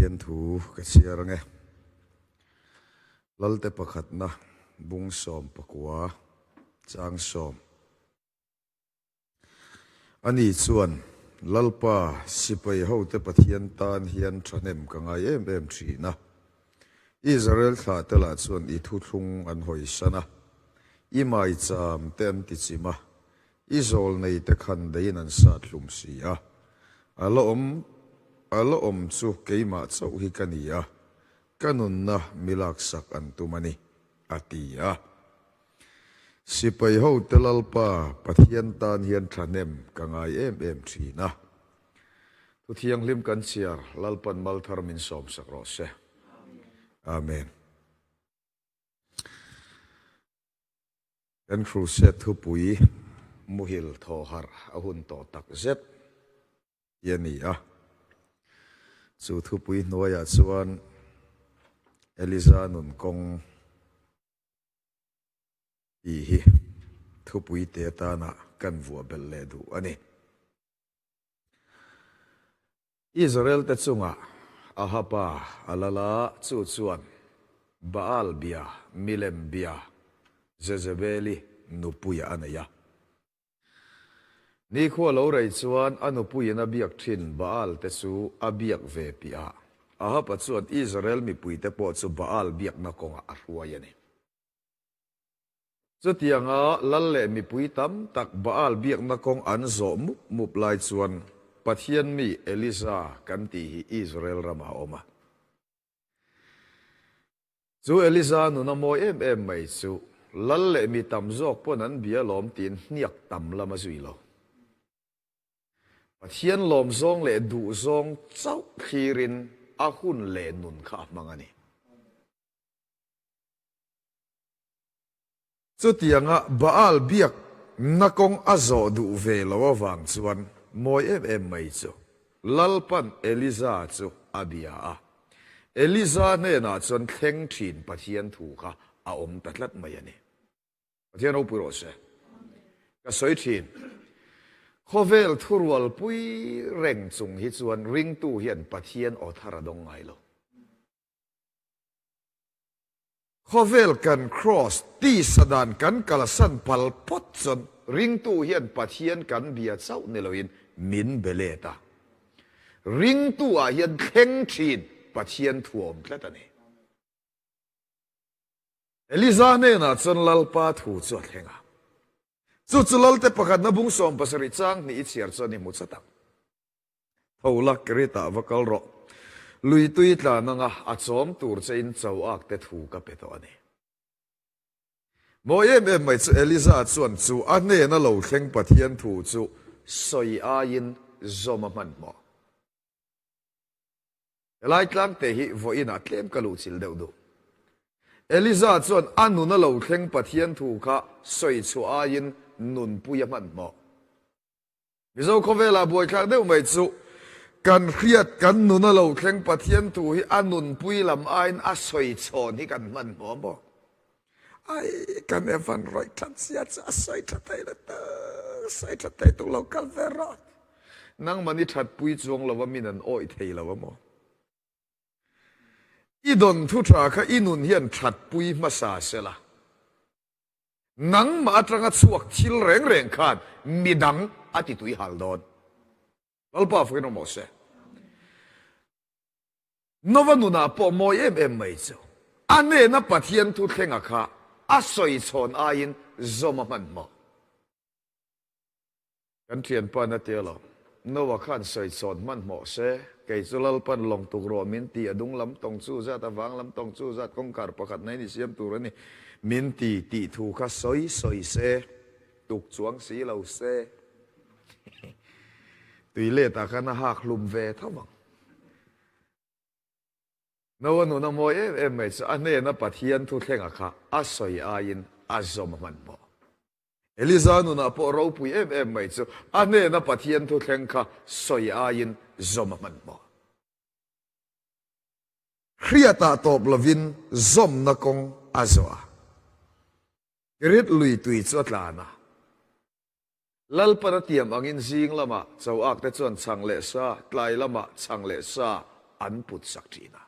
pathian thu ka chiar nge lalte pakhat na bung som pakwa chang som ani chuan lalpa sipai ho te pathian tan hian thanem ka ngai em thina Israel thla tela chuan I thu thlung an hoi sana I mai cham ten ti chima izol nei te khan dein an sa thlum sia alo om chu keima chau hi kania kanun na milak sak an tumani atia sipai ho telalpa pathian tan hian thanem ka ngai em thina tu thiang lim kan chiar lalpan malthar min som sak ro se amen kan Crusade thu pui muhil thohar ahun to tak zet yani chu thu pui noya chuan Elija nun kong hi thu pui te ta na kan vua bel le du ani Israel te chunga ahapa alala chu chuan Baal bia milem bia Jezebeli nupuya anaya ni kho lo rei chuan anupuya na biak thin Baal te chu abiak ve pia ahapa chuan Israel mi pui te po chu Baal biak na konga arhuai ani chu tianga lalle mi pui tam tak Baal biak na kong an zo mup lai chuan pathian mi Elija kan ti hi Israel rama oma chu Elija nu na moi em mai chu lalle mi tam zok pon an bia lom tin hniak tam lama zui lo pathian lom zong le du zong chau khirin ahun le nun kha mangani chu tianga Baal biak nakong azo du ve lo wang chuan moi em mai chu lalpan Elija chu abia Elija ne na chuan thleng thin pathian thu kha a om tatlat mai ani pathian o puro se ka soi thin khovel thurwal pui reng chung hi chuan ring tu hian pathian o thara dong ngai lo khovel kan cross ti sadan kan kalasan pal pot chon ring tu hian pathian kan bia chau neloin min beleta ring tu a hian thleng thin pathian thuom tlatani Elija ne na chon lalpa thu chu thlenga chu lalte pakhat na bung som pasari chang ni chiar choni mu chatak tholak krita vakal ro lui tui tla nanga a chom tur chein chau ak te thu ka peto ani moyem mai chu Elija chuan chu ane na lo thleng pathian thu chu soi a in zoma man mo Laltlanthanga hi voina tlem kalu chil deuh du Elija chuan anu na lo thleng pathian thu kha soi chu a in nun puya man mo Mizo khovela boi thak deuh mai chu kan khiat kan nu na lo thleng pathian thu hi anun pui lam ain a soi chon hi kan man mo mo ai kan evan roi than sia cha soi thatai la ta soi thatai tu lo kal vera nang mani that pui chuang lawa min an oi thei lawa mo idon thu tra kha inun hian that pui masa sela nang ma atanga chuak thil reng khan midang ati tui haldon lalpa fino mo se novanuna po mo em mai chu ane na pathian thu thlenga kha asoi chon ain zoma man mo kan thian pa na telo nowa khan soi chon man mo se kei chulal pan long tuk ro min ti adung lam tong chu za ta wang lam tong chu za kongkar pakhat nai ni siam turani min ti thu kha soi se tuk chuang si lo se tuile ta kana hak lum ve thamang no na mo em mai cha ane na pathian thu thlenga kha asoi ain azom man mo Elija nu na po ro pui em mai chu ane na pathian thu thleng kha soi ain zom man mo khriata top lovin zom na kong azoa rit lui tui chotlana lalpana tiam angin zing lama chawak te chuan chang le sa tlai lama chang le sa อันปุตสักทีนะ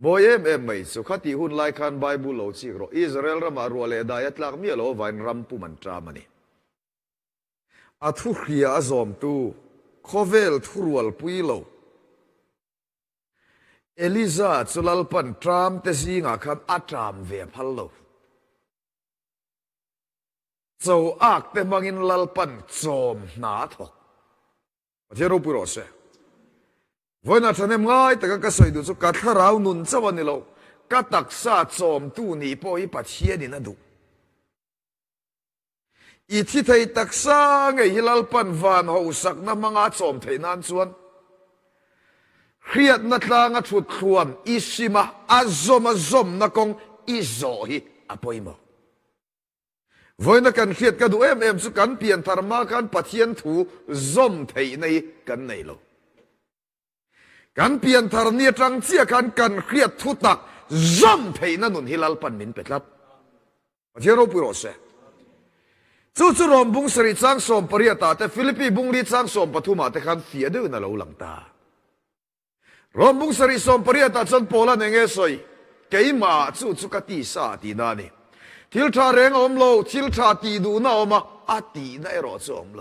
โมเอมไม่สุขที่หุ่นไลคันไบเบิลโลจิกรอิสราเอลรามารัวเลดายตลักมีโลวันรัมปุมันตรามันนี่อัทุเรียซอมตูโคเวลทุรัวลปุยโลเอลิซาจุลลปันตรามเตซิงาคันอัตรามเวพัลโลโจอักเตมังอินลลปันโจมนาทกเจรูปุโรเซวันนั้นท่านง่ายแต่ก็สวยดูสุกัดข้าวนุนเจ้าวันนี้เราก็ตักซาโจมตู้นี้พออีปัจเจียนี่นะดูอีที่ไทยตักซาไงฮิลลปันวานหูสักน้ำมังอาโจมไทยนานส่วนเครียดนัดลางชุดทวนอิสิมาอาซอมนักงอิโซฮิอภัยมาวันนั้นกันเครียดกันดูสุกันเปลี่ยนธรรมะกันปัจเจียนถูซอมไทยในกันในโลกันเปลี่ยนธรณีจังเสียกันเครียดทุตักย่อมเทนันุนฮิลลปันมินเป็ดลับเจ้ารู้ปุโรเซจู่รอมบุงสริจังสมปริยตาแต่ฟิลิปปีบุงลิจังสมปฐุมาแต่ขันเสียด้วยนั่นเราหลังตารอมบุงสริสมปริยตาจนโปลันเองสอยเกี่ยมาจู่กติสาตีนานี่ทิลชาเรงอมโลทิลชาตีดูน่าอมาอาตีน่าเอรอจอมโล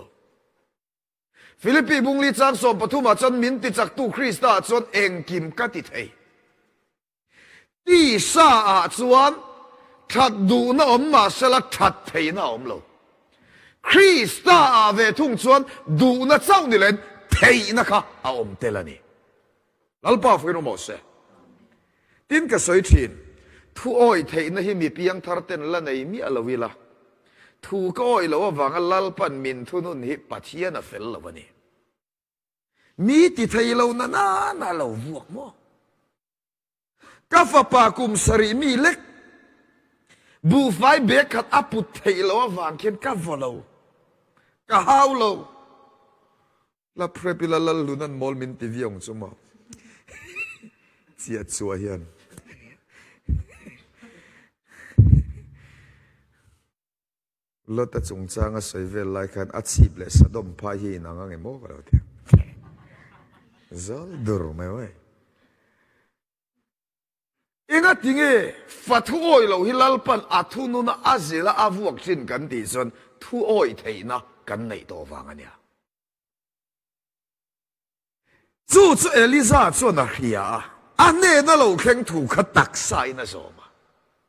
ฟิลิปปีบุงลิจังสมปฐุมาจนมินติจักตูคริสตาจนเองกิมกัติเทตีสาอาจวนชัดดูน่าอมมาเสละชัดเทน่าอมโลคริสตาเวทุ่งชวนดูน่าเจ้านี่เลนเทนะคะอาอมเตลนี่ลัลปาฟิโนโมเซตินก็สวยทินทุอ้อยเทนะฮิมีเพียงทาร์เตนละในมีอลวิละทูก็อ้อยละว่าวังลัลปันมินทุนุนฮิปัจเจียนเฟลละวันนี้มีติไทยเรานานาเราบวกมั้งกาฟปากุมสริมีเล็กบูไฟเบกขัดอปุไทยเราว่าวังเข็นกาฟเรากาฮาวเราละเพรปิลาลลุนันมอลมินติวิองจุมาเสียชัวเฮียนรถตัดจงจางสวยเวลาการอาชีพเลสดมพายีนังไงโมกเราเถอะจัลดูร์ไม่ไหวอิงติงฟัดโอยเราฮิลลปันอัทุนุนอาเซลอาวุกสินกันดีส่วนทุโอยเทนะกันในตัวฟังอันเนี้ยจู่เอลิซาจวนนักเรียอันนี้นั่นเราแข่งถูกขัดตักไซนะสม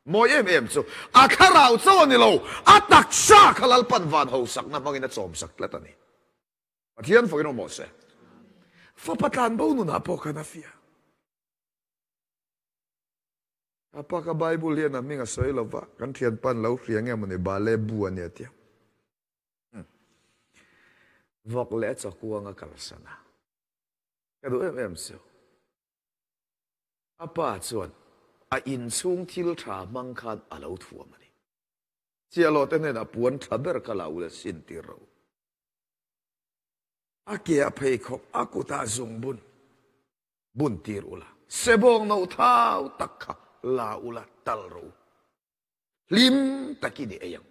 โมเอ็มจู่อาคาราจวนนี่เราอัตักซาขลัลปันวันหูสักน้ำมังอินจอมสักแล้วตอนนี้ปะเทียนฝอยน้องโมเสฟ้าปัตตานบ่าวนุนอาปกันนะฟิยอาปากไบเบิลเรียนนะมิงาสวยลวะกันเทียนปันเราเรียงเงี้ยมันในบาเล่บัวเนี่ยเทียวอกเล่จะกวงกัลสนะก็ดูจู่อาป้าจวนอินซุงทิลชามังคันอาลาวทัวมันนี่เจ้าโลเตนเนี่ยปวนทับเบอร์กลาวเลสินติเราอาเกียเพย์ขบอากุตาจงบุญตีรุละเสบงนาท้าวตักขะลาอุละตัลรูลิมตะกี้นี่เอง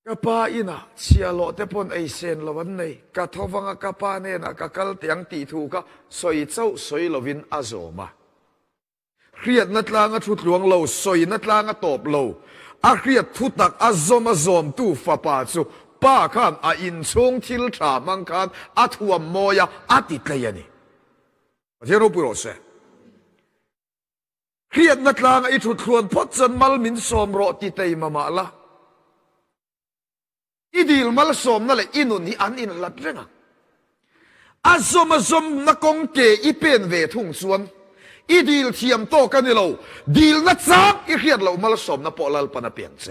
กป้าอินะเชียโลเตปนไอเซนละวันนี้กะทวังกป้าเนี่ยนะกะกัลเตียงตีถูกะสวยเจ้าสวยลวินอาโซมาเครียดนัดลางทุดหลวงโลสวยนัดลางตบโลอาเครียดทุตักอาโซมตู้ฟ้าป่าจูป้าข้ามอินชงทิลชามังคันอาทัวโมยาอาติดเลยนี่เจ้ารู้ปุโรเซเครียดนัดลางไอทุดหลวงพอจันมัลมินสมรติเตยมาละอีดีลมาลสมนั่นแหละอินุนนี่อันอินลัดเรื่องอาซมนักงเกอีเป็นเวทุ่งส่วนอีดีลเทียมโตกันนี่เราดีลนัดซักอีเขียดเรามาลสมนับปอลลปนาเปียงเส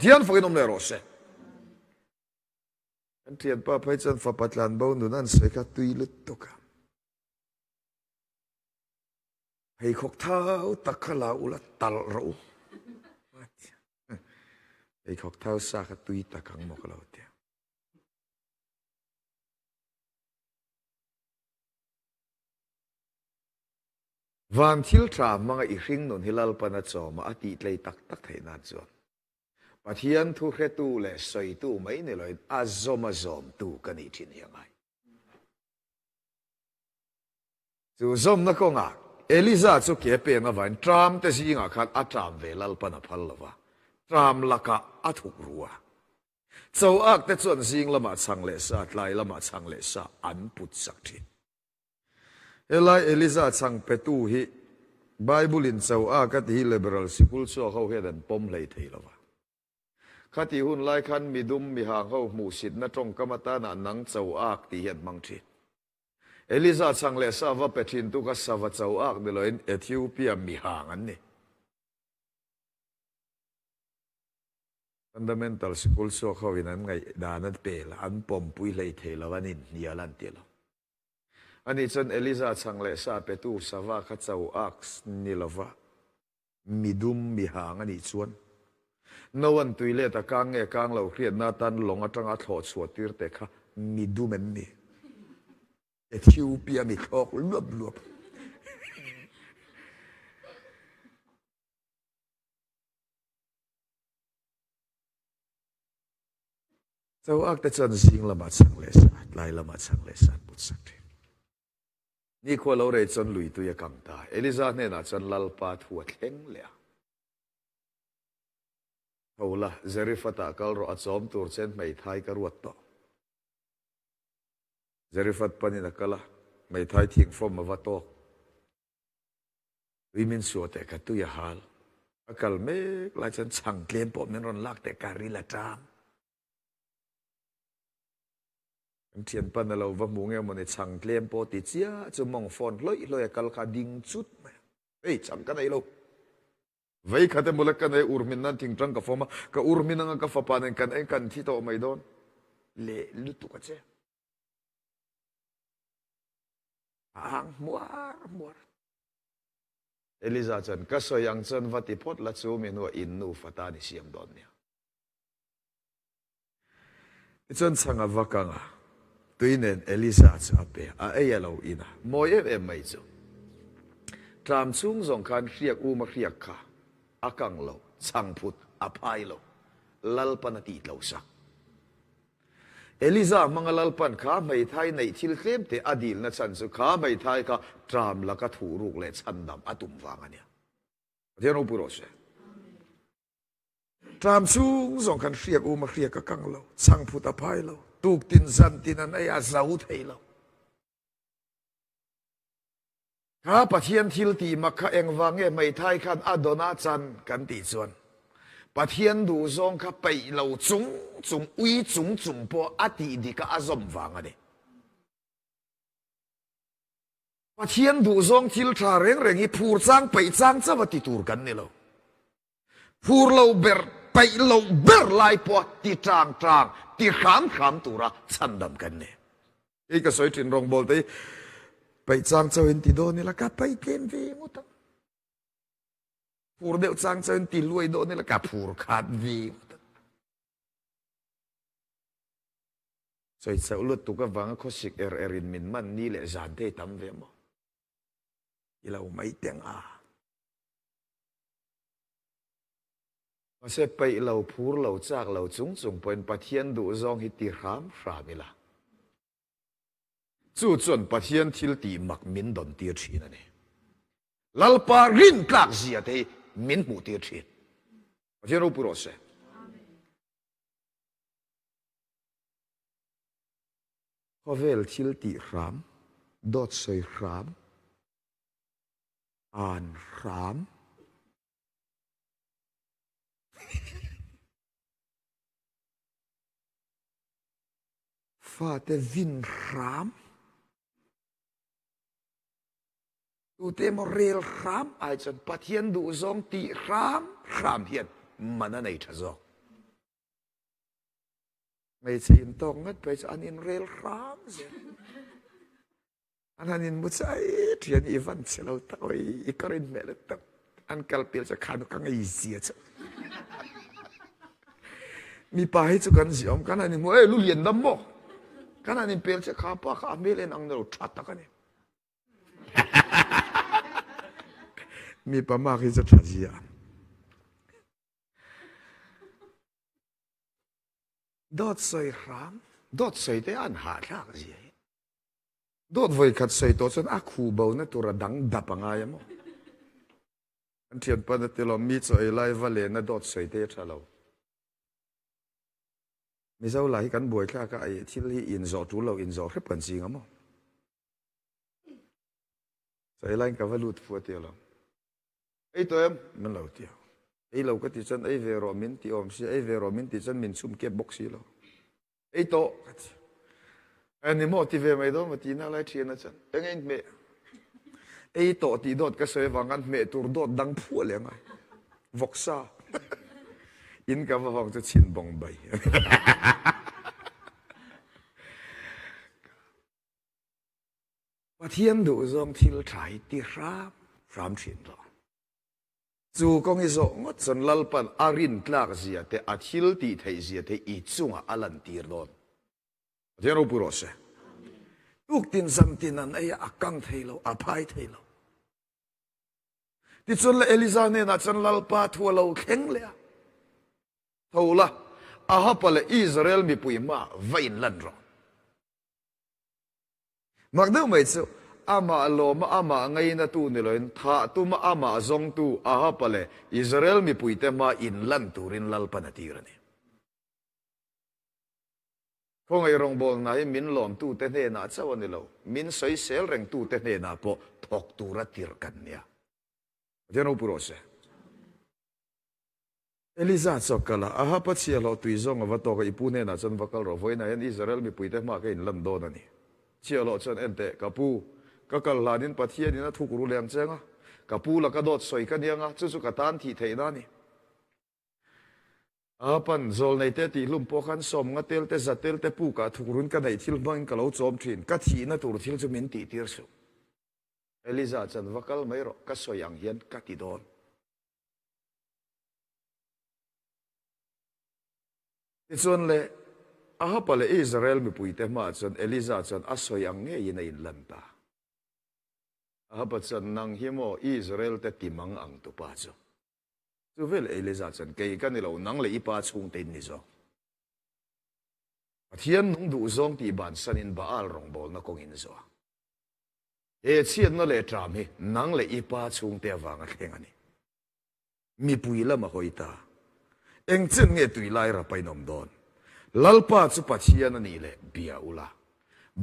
เทียนฝอยนมเนรอเสอันเทียนป้าไปจันฟ้าปัตลันบ่าวนุนันสวยกัตุยลุตตุกะให้ขกเท้าตะขลาอุลตัลรูไอ้ขอกเท้าซากตุยตะกังมกเราเดียววันทิลทรามังอีริงนนฮิลลปนัดจอมาอติเลยตักเทนัดจวนปะเทียนทุเรตูเลสอยตูไม่เนี่ยเลยอาซอมตูกันอีทินยังไง จู่ซอมนักก็งาเอลิซาจู่เก็บเป็นอะไรทรามแต่สิ่งขัดอัตรามเวลัลปนับพัลละวะทรามลักะอัตุกรัวเจ้าอักแต่ส่วนสิ่งละมาชังเลสาไลละมาชังเลสาอันปุตสักทีเอลิซาชังเปตูฮิไบเบิลินเจ้าอักที่เลเบอรัลสิกุลชัวเขาเห็นปมเลยทีละวะข้าที่หุ่นไล่ขันมีดุมมีหางเขาหมู่สิทธิ์นัตรงกรรมตานันังเจ้าอักที่เห็นมังทีเอลิซาชังเลสาวะเป็ดินตุกัสาวะเจ้าอักเดลอยน์เอธิโอเปียมีหางอันนี้ fundamental school ชัวเขาวินันไงดานัดเปล่าอันปมปุยเลยเทลวันนินยาลันเตลอันนี้จนเอลิซาชังเลสาเป็ตูสาวะข้าเจ้าอักนิลวะมีดุมมีหางอันนี้ชวนนวันตุยเลตะกังเอกังเราเครียดนาตันหลงอัตรังอัตโหดสวดตีร์เตค่ะมีดุมนี่เอธิโอเปียมีคอกลวบเจ้าอักแต่จนสิ่งละมาชังเลสาไล่ละมาชังเลสาปุตสักทีนี่คนเราเรจนลุยตัวยกังตาเอลิซาเนี่ยนะจนลัลปาทัวเข่งเลยเอาละเจริฟตากลรอจอมตัวเช่นไม่ไทยกรวดต่อเจริฟัตปนินักละไม่ไทยทิ้งฟอมมาวัดตกวิมินสวดแต่กัตุยาฮัลอากาศเมกลายจนช่างเกลียนปอมนั้นรอนลักแต่การิละจามเทียนปันเราว่ามุงเงี้ยมันช่างเกลียนปอติเจียจะมองฟอนลอยกัลคาดิ่งจุดไหมเฮ้ยช่างกันไอ้เราไว้ขัดมุลกันไอ้อุรมินนั่นทิ้งจังกับฟอมกับอุรมินนั่งกับฟปานันกันไอ้กันที่โตไม่โดนเละลุตุกัเจมัวเอลิซาจันก็สยังจันวัติพจน์ละจูมินัวอินนูฟัตานิเซียมดอนเนี่ยจันสังวักังะตุยเนนเอลิซาจับเปะเอยเราอินะมอยไม่จูตามซุงสงการเรียกอูมาเรียกข้าอากังเราสังพุทธอภัยเราลัลปนติเราสักเอลิซามังลัลปันข้าไม่ไทยในทิลเข้มแต่อดีตนัชันสุข้าไม่ไทยข้าตรามละก็ถูรุกเล็ดชันดำอตุมวางอันเนี่ยเดี๋ยวเราพูดว่าตรามสูงส่งกันเรียกอูมาเรียกกังเราสังพุทธภัยเราตุกตินสันตินันไอ้อาซาอุเทเราข้าปะเทียนทิลตีมักข้าเองวางเงไม่ไทยขันอดนาจันกันตีส่วนปะเทียนดูซองข้าไปเราจุงอุยจุงพออดีดีก็อาซมวางอันนี้ปะเทียนดูซองทิลทาเร่งอีพูดจ้างไปจ้างจะวัติตูร์กันนี่เราพูดเราเบอร์ไปเราเบอร์ไล่พอที่จางที่ขามตัวระชันดำกันเนี่ยอีกก็สวยถึงรองบอลที่ไปจ้างเจ้าเห็นที่โดนนี่ละก็ไปเกมวีมุตพูดเดียวจ้างเจ้าเห็นที่รวยโดนนี่ละก็พูดขาดวีสวยเจ้าลุดตุกวังเขาสิกรินมินมันนี่แหละจานเทตั้มเวมอีเราไม่เตียงมาเสพไปเราพูดเราจากเราจุงเป็นปะเทียนดูซองฮิติรามฟรามิละจู่จนปะเทียนทิลตีมักมินดอนเตียชีนั่นเองลัลปารินกลากเสียเทมินหูเตียชีปะเทียนรูปโรเซข้าเวลทิลตีรามดอดใส่รามอ่านรามฟาเตวินรามดูเตมเรลรามไอจันปะเทียนดูซองตีรามเฮียนมันนั่นไอทะซอกไม่ใช่ต้องงัดไปจะอันนี้เรลรามเสียอันนั้นมุสัยเทียนอีวันเสลาตอยอีกรินเมลตับอันกัลเปิลจะขานุกังไอเสียจ้ะมีไปให้จุกันเสียมกันอันนี้มัวลุเลียนดำบ่กันอันนี้เปิลจะขาปะขาเมเลนังเราชัดตะกันเนี่ยมีประมาณที่จะทัศยานดอดใส่รามดอดใส่แต่อันหาทางเสีย โดดไว้ขัดใส่ตัวฉันอาคูเบานะตัวระดังดับอะไรมั้งอันเทียนปนติลมีใจไล่วาเลนะโดดใส่เตะชะเรามิเจ้าไหลกันบ่อยแค่ก็ไอ้ที่ที่อินจอจูเราอินจอแค่ปันจริงมั้งใส่ไล่กับว่าลุดฟัวเตียวเราไอ้ตัวมันเราเตียวไอ้เราก็ติดฉันไอ้เวโรมินติอมซีไอ้เวโรมินติฉันมินซุ่มเก็บบ็อกซี่เราไอ้โตอันนี้หมดที่เวไม่ต้องมาตีน่าไล่เทียนนะฉันยังไงเมย์ไอ้โตตีโดดก็เสยวังกันเมย์ตัวโดดดังพัวเลยไงวอกซ่าอินกับว่าจะชินบองใบว่าเทียนดูจอมทิลไทยตีรามชินรอจู่กงอิโซงดจนลัลปันอารินกลากเสียแต่อาทิลตีไทยเสียแต่อีจุงอาลันตีรอนเดี๋ยวเราพูดว่าเสทุกตินสัมตินันไอ้อากังไทยเราอาภัยไทยเราที่จนละเอลิซาเนี่ยนะจนลัลปาทัวเราแข็งเลยเท่าละอาฮับละอิสราเอลมีปุยมาไว้ลันรอมักเดิมไม่เจ้าอามาโลมาอามาไงนะตูนี่เลยถ้าตูมาอามาจงตูอาฮับละอิสราเอลมีปุยแต่มาอินลันตูรินลัลปานาตีรนี่คงไอรองบอลนายมินหลอมตู้เตเนน่าเจ้าวันนี้เรามินใส่เซลแรงตู้เตเนน่าพอทอกตูรัติรกันเนี่ยเดี๋ยวเราพูดว่าเสเอลิซาสกละอาฮับเชียเราตุยซงว่าตัวกับอีปูเนน่าจนวักเราไว้ในอิสราเอลมีปุยแต่มาแค่อินลันโดนนี่เชียเราจนเอ็นเตกับปูก็กลาดินปะเทียนี่นะทุกรู้เรื่องเจ้งอ่ะกับปูแล้วก็โดดสวยกันยังอ่ะจู่ๆกับตานที่เทน่านี่อาปันโจลในเตติลุมพอขันสมงเตลเตจัดเตลเตปูกะทุกรุนกันในทิลบังกะเราจอมทินกัทีนะตัวทิลจะมินตีตีร์สุเอลิซาจันวักลไม่รอกัสวยอย่างเฮียนกัติดอนที่ส่วนเลยอาฮับเลยอิสราเอลมีปุยเตมาจันเอลิซาจันอัสวยอย่างเงี้ยในอินลันตาอาฮับจันนังฮิโมอิสราเอลเตติมังอังตุปาจจูเวลเอลิซาจันเกย์กันนี่เรานังเลยอีปาชงเต็นนี่จ้ะเทียนนุ่งดูซองตีบานสันินบาอัลรองบอลนักกงอินจ้ะเชียนนั่นเลยทรามีนังเลยอีปาชงเตะวังอะไรเงี้ยนี่มีปุยละมาหอยตาเอ็งจึงเงตุยไล่ระไปนมดอนลัลปาจุปัทเทียนนี่เลยเบียอุลา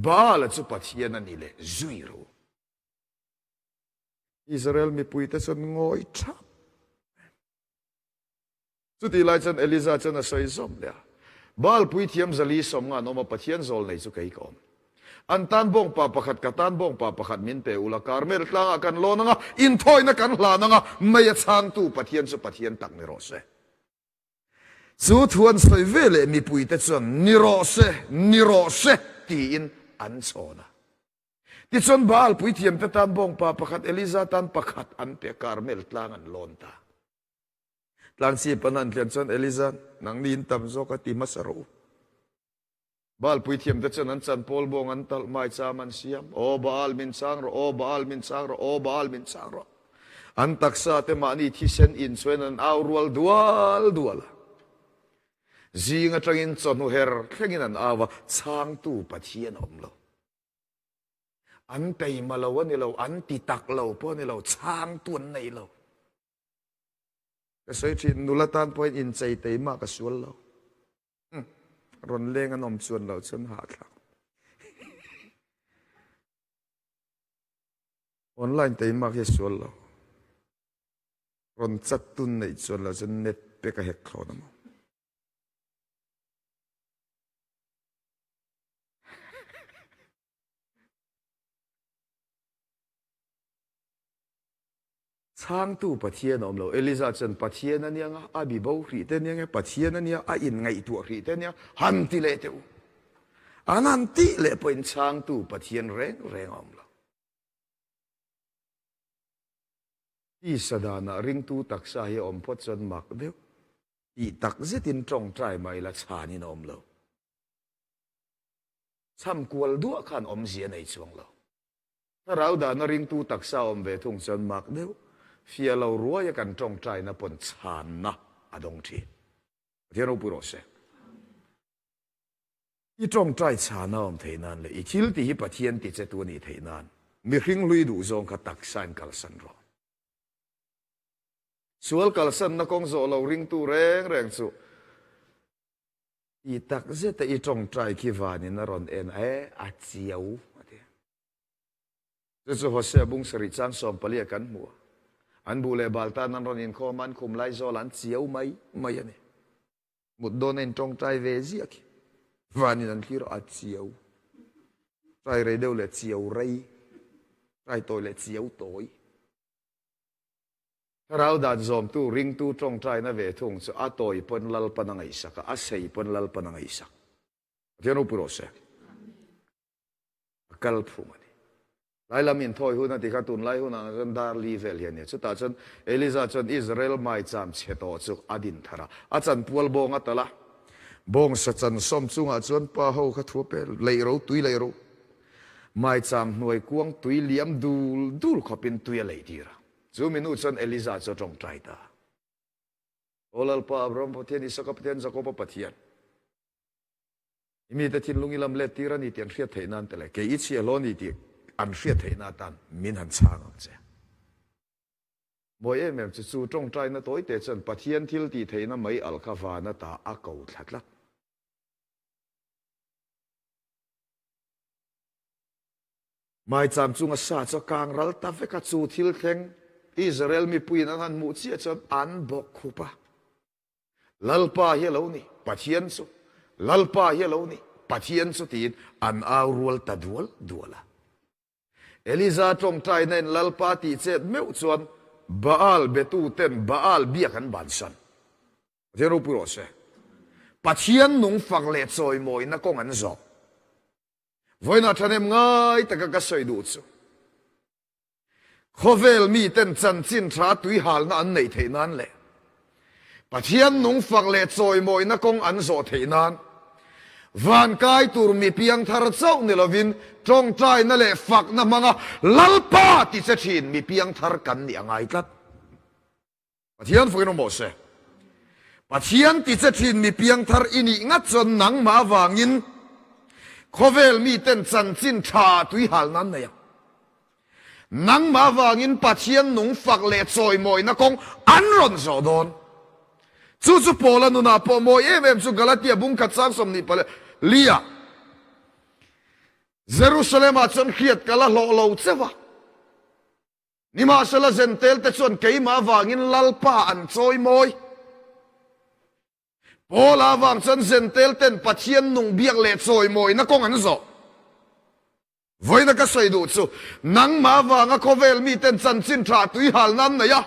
บาลจุปัทเทียนนี่เลยจุยรูอิสราเอลมีปุยแต่จนงอยชับสุดที่ไล่จันเอลิซาจันใส่สมเลยบาลปุยเทียมจะลีสมงานออกมาปัทเทียนโซลในสุกัยกอมอันตันบงปาประคัดกัตันบงปาประคัดมินเตอุลาการ์เมลตลางกันโลนังอินทอยนักันลานังไม่ยช่างตู้ปัทเทียนสุปัทเทียนตักนิโรเซสุดทวนใส่เวลมีปุยแต่จนนิโรเซตีอินอันโซนะที่จนบาลปุยเทียมแต่ตันบงปาประคัดเอลิซาตันประคัดอันเปการ์เมลตลางกันโลนตาหลังสีปนันเทียนจนเอลิซานังนินตัมโซกติมัสรูบาลปุยเทียมแต่จนนั้นจันโพลบงอันตัลไม่จามันเสียมโอบาลมินซังโรโอบาลมินซังโรโอบาลมินซังโรอันตักษาเตมานีที่เซนอินสวยนันเอารัวดัวลจีงจังอินจนหูเฮร์แข่งนันอาวะช้างตู้ปัทเทียนอมเราอันเตยมาเราวันนี้เราอันติตักเราเพราะนี่เราช้างตัวในเราก็ใส่ที่นุลตานพอยอินใจเตยมากกับส่วนเรารอนเล่งอนมส่วนเราฉันหาครับออนไลน์เตยมากที่ส่วนเรารอนจัดตุนในส่วนเราฉันเน็ตไปกับเหตุเขานะมั้งช้างตู้ปัทเทียนอมเราเอลิซาจันปัทเทียนนั่นยังอาบิบาวรีเตนี่ยังปัทเทียนนั่นยังอาอินไงตัวรีเตนี่ฮันติเลเตวอันนั้นติเลเป็นช้างตู้ปัทเทียนแรงอมเราที่สดานาริงตู้ตักสายอมพดจนมักเดียวอีตักเจตินตรงใจไม่ละชานินอมเราซ้ำกวลดัวขันอมเสียในช่วงเราถ้าเราดานาริงตู้ตักสาอมเวทงจนมักเดียวเฟียเรารัวกันตรงใจนะปนชานนะอดงทีเดี๋ยวเราพูดว่า อีตรงใจชาน้อมเทนันเลยอีทิลตีฮิปะเทียนติเจตัวนี้เทนันมีริงลุยดูซงขตักสันกัลสันรอส่วนกัลสันนักองโซเราริงตูแรงสุอีตักเจตอีตรงใจคิวานินรอนเอ็นอาเจียวจะหัวเสียบุงสริจังสอมเปลี่ยกันมัวอันบูเลบาลตานันรอนินคอมันคุมไลโซลันเจียวไม่ยันนี่หมดโดนเอ็นตรงใจเวซียกวานินันคิโรอาเจียวใจเรเดวเลเจียวไรใจตัวเลเจียวตัวเราดันซอมตูริงตูตรงใจนะเวทุงจะอาตัวปนลัลปนังไอสักอาศัยปนลัลปนังไอสักเทียนุปโรเซกัลพูมันไล่ละมินทอยหุ่นที่ขัดตุนไล่หุ่นนั้นดาร์ลีเวลเฮียเนี่ยสุดท้ายจนเอลิซาจนอิสราเอลไม่จำเชตโตจุกอดินทาระอาจารย์พัวลบงอัตละบงสัจจันสมจุงอาจารย์ป้าเขาขัดทัวเปเลยรู้ตุยเลยรู้ไม่จำหน่วยกวงตุยเลี้ยมดูลขบินตุยเลยดีระจูมินุจนเอลิซาจะจงใจตาโอลลป้าบรมพเทียนอิสกับเทียนสกปปเทียนมีแต่ทินลุงอิลำเล็ดที่รันนี่เตียนเสียเทนันแต่ละเกอิเชียโลนี่ที่อันเสียเทนาตันมินหันช่างเจ้าบ่อยแม่จะสู้จงใจนะตัวเตจนปะเทียนทิลตีเทนะไม่อัลคาฟานะตาอากูทัดละไม่จำจุงอาสาจะกางรัลตาเฟกัดสู้ทิลเข่งอิสราเอลมีปุยนั้นมุเชียจนอันบกคุปะลัลปาเฮลานี่ปะเทียนสุลัลปาเฮลานี่ปะเทียนสุตีนอันอารัวลตัดดัวละเอลิซาจงใจในลัลปาติเจดเมื่อชวนบาอัลเบตูเต็นบาอัลเบียกันบันสันเทรูปุโรเซปัจเจียนนุ่งฝักเล็ดซอยมวยนักกงอันจบวันนั้นฉันเอ็มง่ายแต่ก็สวยดูดข้อเวลมีเต็นจันจินทราตุยหาลนั้นในเทนั้นแหละปัจเจียนนุ่งฝักเล็ดซอยมวยนักกงอันจบเทนั้นวันกายตูร์มีเพียงทาร์เจ้าเนลวินจงใจนั่นแหละฝักนั่นมังลัลปาติเจชินมีเพียงทาร์กันนี่ยังไงครับปัจเจียนฝึกน้องโมเสปัจเจียนติเจชินมีเพียงทาร์อินิงัดจนหนังมาวางินข้อเวลมีเต็นจันจินชาตุยหาลนั้นเนี่ยหนังมาวางินปัจเจียนนุ่งฝักเล็ดซอยมวยนักกงอันรอนโซดอนจู่ๆโปลันุนาโปโมเอเมมสุกาลาตีบุ้งขัดสร้างสมนิปะเลียเยรูซาเล็มอาจนเขียดกะละโลโลเซวะนี่มาสละเซนเตลแต่ส่วนเกยมาวางินลัลปาอันซอยมวยโปลาวางจนเซนเตลเต็นปัจเจียนนุ่งเบียงเล็ดซอยมวยนักกงอันโซไว้นักก็สวยดูดสุนังมาวางก็เวลมีเต็นจันจินทราตุยหาลนั้นนะยะ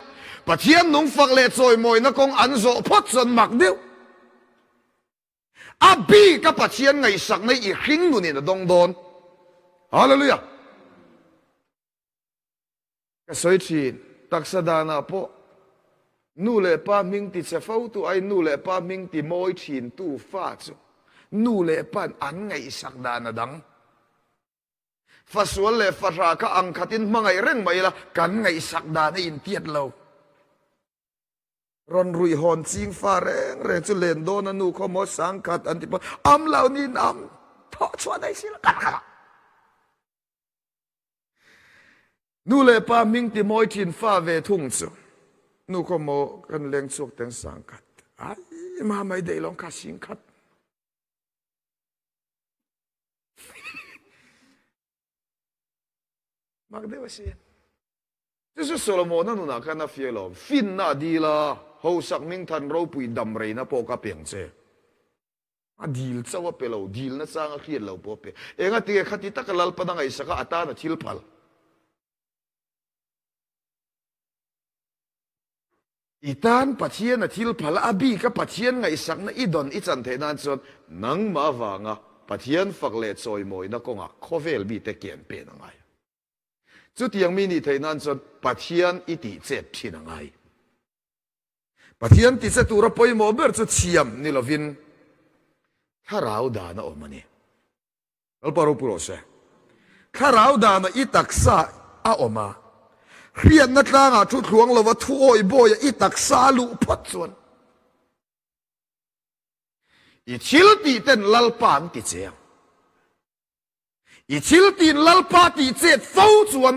ปัจเจียนนุ่งฝักเล็ดซอยมวยนักกงอันโซพอดจนหมักเดียวอาบีกับปัจเจียนไงสักในอีกหิงนู่นนี่นะดงโดนฮาเลลูยาก็สวยชีนตักสดานาโปนูเลป้ามิงติเซฟ้าตัวไอ้นูเลป้ามิงติมอยชีนตู้ฟ้าจูนูเลป้าอันไงสักดานาดังฟ้าสวนเลฟ้าราก็อังคัดินมังไงเร่งไม่ละกันไงสักดาในอินเทียดเรารอนรุยหอนจิงฟ้าแรงจุเลนโดนนูขโมยสังกัดอันที่ปะอัมเหล่านี้นำทอชวนได้สิละกันนูเลป้ามิงติมอยทินฟ้าเวทุ่งจูนูขโมยกันเลี้ยงสุกแต่งสังกัดไอ้มาไม่ได้ลองคัดสิงคัดมักเดวเสียที่สุดโซโลมอนนั่นน่ะกันน่ะฟิลล์ฟินน่ะดีละเขาสักมิงทันเราปุยดำเรนะโปกะเปียงเจดีลเจ้าว่าเปล่าดีลนะสร้างเขียนเราโปเปเองอ่ะที่ขัดที่ตะกลัลปนังไอ้สักอัตานะทิลพัลอีตานปัจเจียนทิลพัลอาบีกับปัจเจียนไงสักนะอีดอนอีจันเทนันส่วนนังมาวางอ่ะปัจเจียนฝักเล็ดซอยมวยนักกงอ่ะข้อเวลบีเตเกียนเป็นยังไงจุดยังมีนี่เทนันส่วนปัจเจียนอีติเจ็บที่ยังไงปัจเจียนติดเสตุระปอยโมเบอร์จุดเชียมนี่เราวินข้าเราด่านะอมันนี่เราปารุปุโรเซข้าเราด่านะอีตักษาอาอมาเรียนนักล่างชุดหลวงเราว่าทุ่ยโบยอีตักษาลุพัดส่วน อีชิลตีเต้นลัลปานติเจียงอีชิลตีนลัลปาติเจ็ดฟูจวน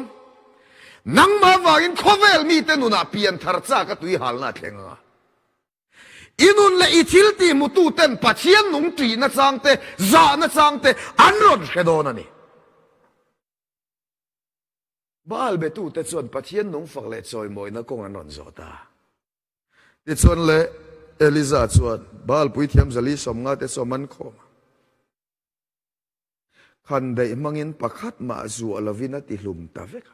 นังมาว่าอินโคเวลมีเต้นุนาเปียนทาร์ซ่าก็ตุยหัลนาเทงอ่ะอินุนเลอีชิลตีมุตุเต้นปัจเจียนนุงตีนัจังเตจานัจังเตอันรอนเขโดนันนี่บ้าลเบตุเตจวนปัจเจียนนุงฝักเล็ดซอยมวยนักกงอันรอนโจตาเตจวนเลเอลิซาจวนบ้าลปุยเทียมจลีสมงาเตสมันคมคันได้มังอินปักขัดมาจูอลาวินาติลุมตาเวก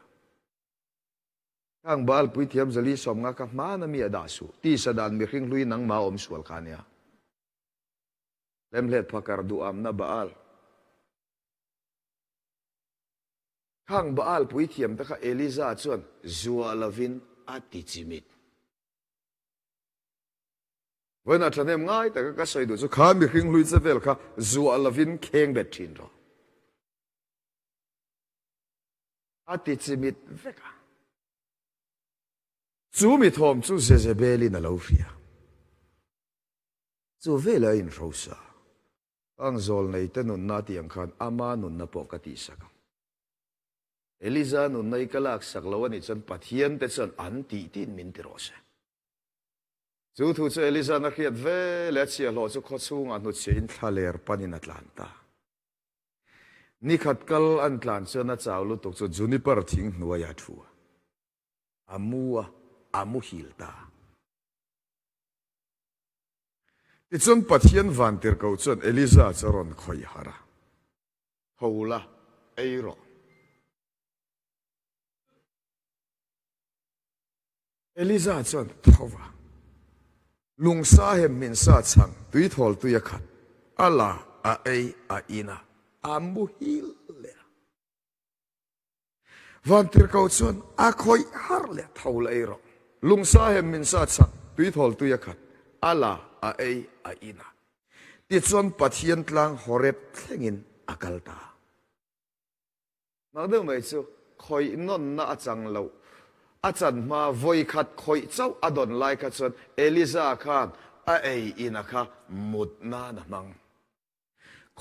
ทางบ้าลปุยเทียมจลีสมงากับมานามีอดาสูตีสดานมีขิงลุยนังมาอมสวลขานียเล่มเล็ดพักการดูอัมนาบ้าลทางบ้าลปุยเทียมตะกะเอลิซาจวนจูอลาวินอาติจิมิดวันนั้นฉันเองง่ายแต่ก็ใส่ดูสุขามีขิงลุยเซเวลค่ะจูอลาวินเข่งเบ็ดชินรออาติจิมิดเวกาจูมิทอมจูเซเซเบลินาลาฟิอาจูเวลาอินโรซาอังโซลในเตนุนนาตีอังคันอามานุนนาปกติสักเอลิซานุนในกลักสักลวันนี้ฉันปัทเทียนแต่ฉันอันตีตินมินติโรเซจูทูเจเอลิซานักเรียนเวลเชียร์ลอจุขดสูงอันนุเชียนทะเลร์ปันินัตลันตานี่ขัดกัลอันตลานเชนัดเจ้าลุตุกจุจูนิปาร์ทิงนัวยาทัวอามูฮิลตาที่จนปัทเทียนวันเตอร์เกาจนเอลิซาจารอนคอยฮาระฮูละเอโรเอลิซาจนทว่าลุงซาเฮมินซาชังตุยทอลตุยขัดอัลลาอาเออาอินาอามูฮิลเลวันเตอร์เกาจนอาคอยฮาร์เลทฮูละเอโรลุงซาเฮมินซาชังตุยทอลตุยขัดอัลลาอาเออาอินาที่จนปัทเทียนตลังฮอเรบเทงินอากาลตามาดูไหมจ๊ะคอยนนน่าจังเลวอาจารย์มาโวยขัดคอยเจ้าอดอนไลค์จนเอลิซาคานอาเออินาค่ะมุดนานะมัง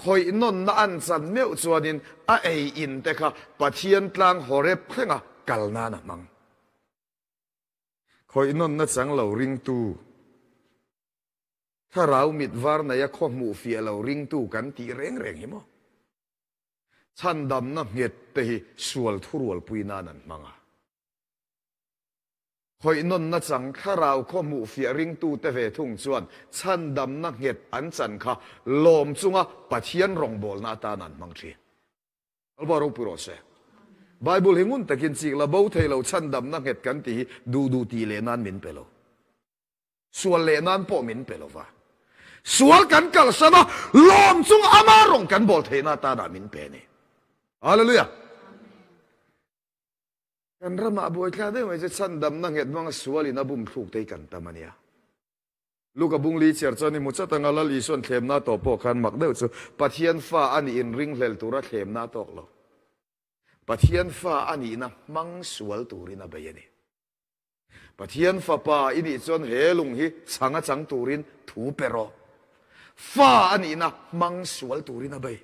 คอยนนน่าอันจันเมื่อจวนินอาเออินแต่ค่ะปัทเทียนตลังฮอเรบเทงะกัลนานะมังคอยนนน่าจังเลวริงตูถ้าเรามิดวาร์นายข้อมูฟีเราริงตู้กันตีเร่งหิมะฉันดำน้ำเงียดเตะสวลทุรวลปุยนานันมังคอยนนนัจังถ้าเราข้อมูฟีริงตู้เตะเวทุ่งชวนฉันดำน้ำเงียดอันจันค่ะลมจุงะปัทยันรองบอลนาตานันมังชีอัลบารุปุโรเซไบเบิลหิงุนตะกินสิกละบ่าวเทเราฉันดำน้ำเงียดกันตีดูตีเลนันมินเปโลสวลเลนันปอมินเปโลวะสวลกันกัลสนะลมจุงอามารงกันบอลเทนาตานามินเปนี่ฮาเลลูยากันรำมาบวยคลาได้ไหมจะฉันดำนั่งเห็ดมังสวลินาบุมถูกเตยกันตามันยาลูกกับบุงลีเชียร์จานี่มุจตังอาลลีส่วนเทมนาโตโปกันมักเดือดสุปัทยันฟ้าอันอินริงเลลตุระเทมนาโตกโลปัทยันฟ้าอันอินะมังสวลตูรินาเบียนี่ปัทยันฟ้าป่าอินี่จนเฮลุงฮิสังจังตูรินถูเปโรฟ้าอันนี้นะมังสวลตูรินาเบย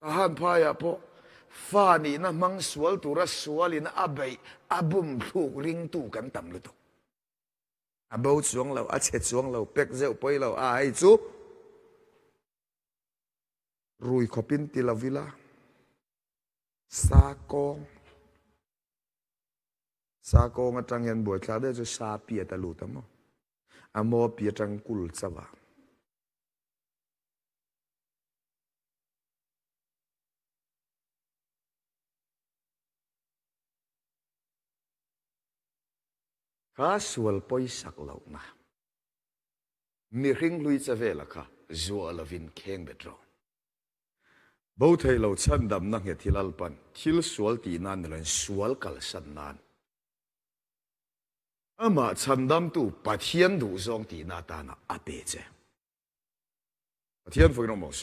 ทหารพายาพอฟ้านี่นะมังสวลตูรัสวลินะอาเบยอาบุมถูกริงตูกันตำลุตุอาเบาสวงเราอาเฉดสวงเราเป็กเจ้าไปเราอาไอจูรุยขบินติลาวิลาสากองอาจารย์ยันบวชเขาได้จะซาเปียตะลุตมั้งอามอปีจังกุลสวะข้าสวลปอยสักเหล่านะมีริงลุยจะเวลค่ะจัวลวินเข่งเบ็ดรอบ่าวไทยเราฉันดำนักเหตุลัลปันทิลสวลตีนันเลยสวลกัลสันนันอามาฉันดำตู้ปัทยันดูซองตีนาตานะอาเปเจปัทยันฝึกน้องโมเส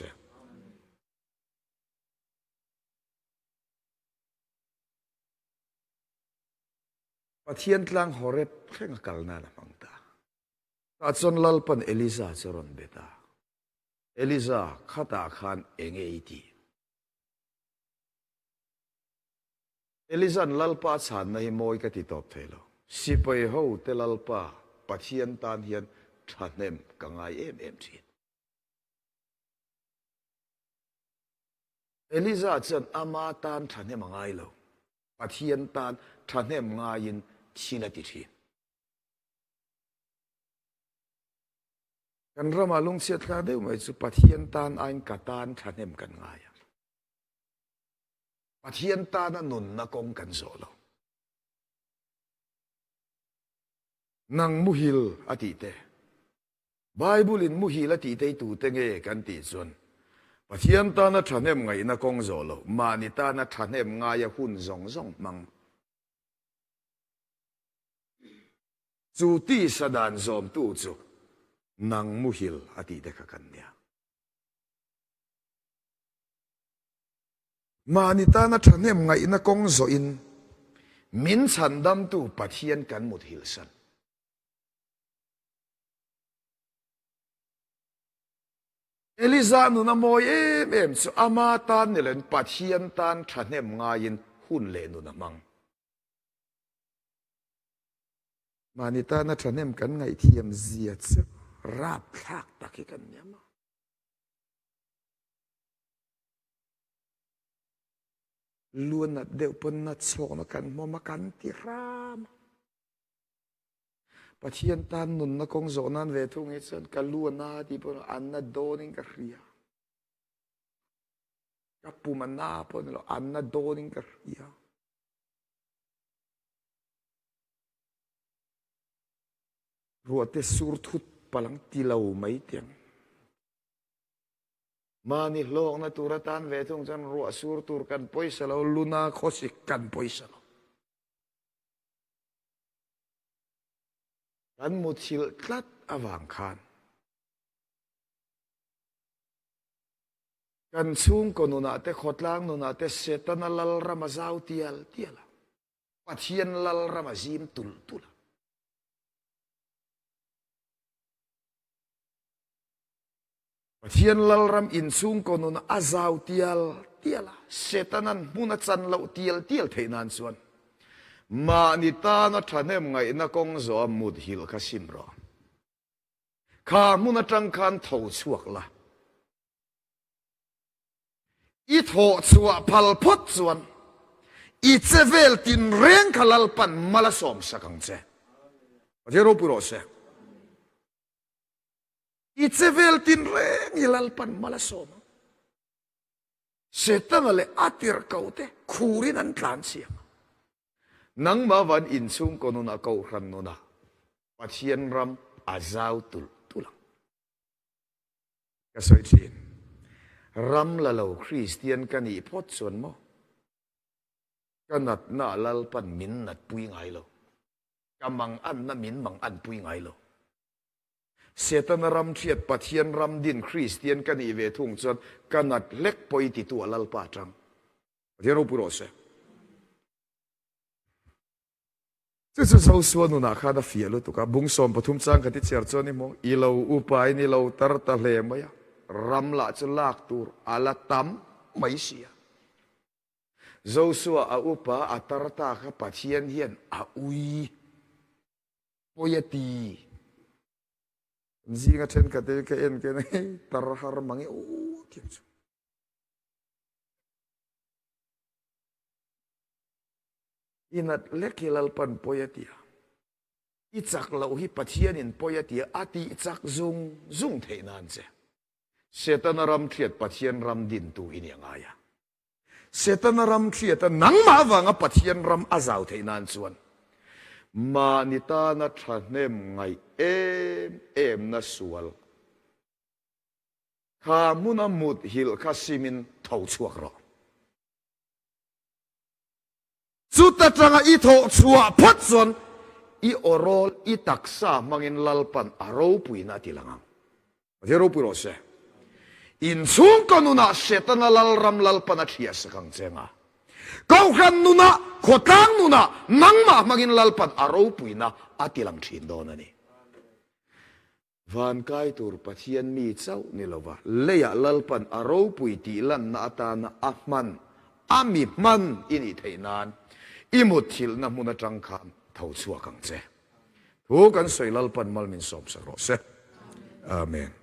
ปัทยันตลังฮอเรบเพ่งกัลนานะมังตา ta chon lalpan Elija charon beta Elija khata khan enge iti Elija lalpa chan na hi moi ka ti top thelo sipai ho te lalpa pathian tan hian thanem kangai em thin Elija chan ama tan thanem ngai lo pathian tan thanem ngain thila ti thi kan rama lung siat ka deu mai chu pathian tan ain ka tan thanem kan ngai pathian tan nun na kong kan zo lo nang muhil ati te Bible in muhil ati te tu te nge kan ti chun pathian tan na thanem ngai na kong zo lo mani ta na thanem ngai hun zong zong mang chu ti sadan zom tu chu nang muhil ati te ka kan nia mani ta na thanem ngai na kong zo in min chandam tu pathian kan mut hil san Elija nu na moi em chu ama tan ni len pathian tan thanem ngain hun le nu na mang mani ta na thanem kan ngai thiam zia chu rap thak taki kan nyama luan na deu pon na chok na kan mo makan ti ram pathian tan nun na kong zo nan ve thung e chan ka luan na ti pon an na doning ka ria ka pumana pon lo an na doning ka ria ruate sur thut palang tilau mai tiang mani hlong na turatan ve thung chan ruwa sur tur kan poisa lo luna khosik kan poisa lo kan mutil tlat awang khan kan chung ko nuna te khotlang nuna te setan lal ramazau tiala pathian lal ramazim tul pathian lal ram in chung ko nuna azau tiala setanan muna chan lo tial theinan chuan ma ni ta na thanem ngai na kong zo mut hil kha simro kha muna tang khan tho chuak la I tho chua phal phot chuan I chevel tin reng khalal pan mala som sakang che jero puro se I chevel tin reng ilal pan mala som setan ale atir kaute khurin an tlan siam nang ma van in chung ko nuna ko ran nuna pathian ram azau tulang ka soi chin ram la lo Christian kan I phot chuan mo kanat na lal pan min nat pui ngai lo kamang an na min mang an pui ngai lo setan ram thiat pathian ram din Christian kan I ve thung chuan kanat lek poi ti tu lal pa tang jero puro se这是首说努那看的费了，都讲蒙上不通章看的节奏呢么？一路五百呢路达达来么呀？ram la chu lak tur ala tam mai sia Joshua a upa atarta kha pathian hian a ui poyati zinga then ka te ka en ke nei tar har mangi o tiang chu inat lekilal pan poyatia ichak lo hi pathian in poyatia ati chak zung theinan che setan ram thiat pathian ram din tu ini ngaya setan ram thiat nang ma wanga pathian ram azau theinan chuan ma nita na thahnem ngai em na sual kha muna mut hil kha simin thau chuak ro chuta tanga I tho chua phat chuan I orol I taksa mangin lalpan aro puina tilangang jero puro se in chung kanuna setana lal ram lalpan athia sakang chenga kau khan nuna khotang nuna nangma mangin lalpan aro puina atilang thin don ani van kai tur pathian mi chau ni lova leya lalpan aro pui ti lan na atana ahman ami man ini theinan imut thil na muna tang kham thau chua kang che thu kan soi lalpan malmin som sa ro se amen